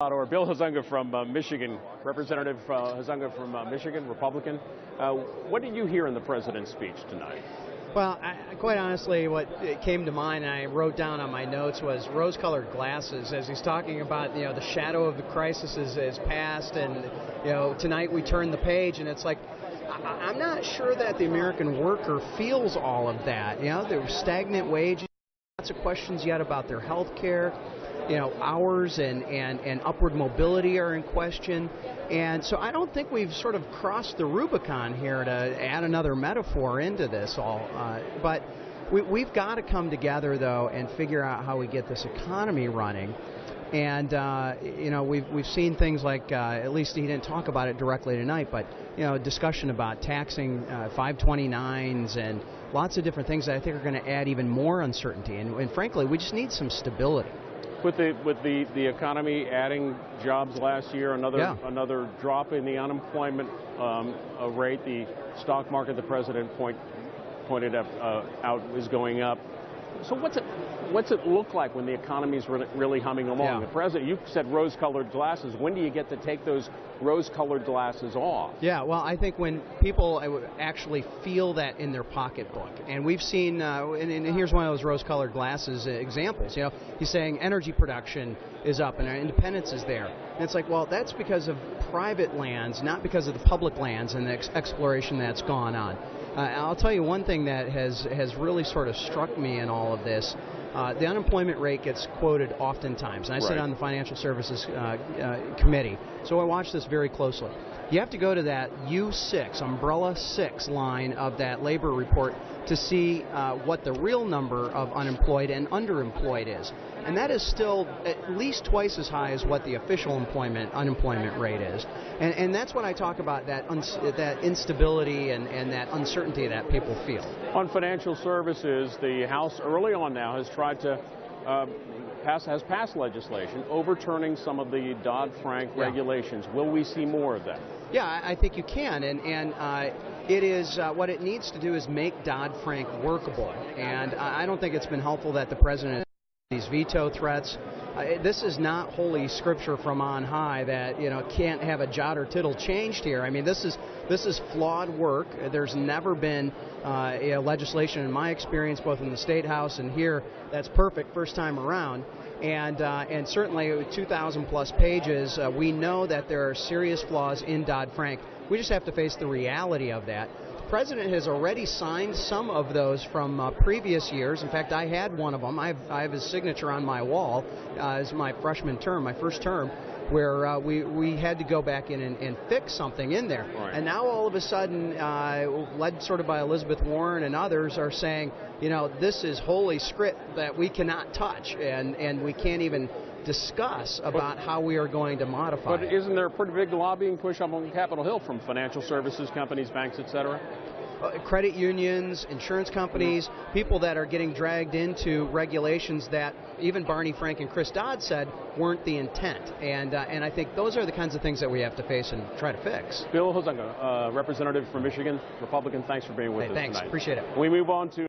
Or Bill Huizenga from Michigan, Representative Huizenga from Michigan, Republican. What did you hear in the president's speech tonight? Well, quite honestly, what came to mind and I wrote down on my notes was rose-colored glasses as he's talking about, the shadow of the crisis is past, and, tonight we turn the page, and it's like, I'm not sure that the American worker feels all of that. There were stagnant wages, lots of questions yet about their health care. Hours and upward mobility are in question. And so I don't think we've sort of crossed the Rubicon here to add another metaphor into this all. But we've got to come together, though, and figure out how we get this economy running. And, we've seen things like, at least he didn't talk about it directly tonight, but, discussion about taxing 529s and lots of different things that I think are going to add even more uncertainty. And frankly, we just need some stability. With the economy adding jobs last year, another drop in the unemployment rate, the stock market, the president pointed out is going up. So what's it look like when the economy is really humming along? Yeah. The president, you said rose-colored glasses. When do you get to take those rose-colored glasses off? Yeah, well, I think when people actually feel that in their pocketbook, and we've seen, and here's one of those rose-colored glasses examples. He's saying energy production is up and our independence is there, and it's like, well, that's because of private lands, not because of the public lands and the exploration that's gone on. I'll tell you one thing that has really sort of struck me in all of this. The unemployment rate gets quoted oftentimes, and I sit on the Financial Services Committee, so I watch this very closely. You have to go to that U6, umbrella 6 line of that labor report to see what the real number of unemployed and underemployed is. And that is still at least twice as high as what the official unemployment rate is. And that's when I talk about that instability and that uncertainty that people feel. On financial services, the House early on now has tried to has passed legislation overturning some of the Dodd-Frank regulations. Will we see more of that? Yeah, I think you can, and it is what it needs to do is make Dodd-Frank workable. And I don't think it's been helpful that the president these veto threats. This is not holy scripture from on high that can't have a jot or tittle changed here. I mean, this is flawed work. There's never been legislation in my experience, both in the State House and here, that's perfect first time around. And certainly 2,000 plus pages, we know that there are serious flaws in Dodd-Frank. We just have to face the reality of that. The President has already signed some of those from previous years. In fact, I had one of them. I have his signature on my wall as my freshman term, my first term, where we had to go back in and fix something in there. Right. And now all of a sudden, led sort of by Elizabeth Warren and others, are saying, this is holy script that we cannot touch, and we can't even discuss about how we are going to modify it. But isn't there a pretty big lobbying push up on Capitol Hill from financial services companies, banks, et cetera? Credit unions, insurance companies, people that are getting dragged into regulations that even Barney Frank and Chris Dodd said weren't the intent. And I think those are the kinds of things that we have to face and try to fix. Bill Huizenga, Representative from Michigan, Republican, thanks for being with us thanks. tonight. Appreciate it. We move on to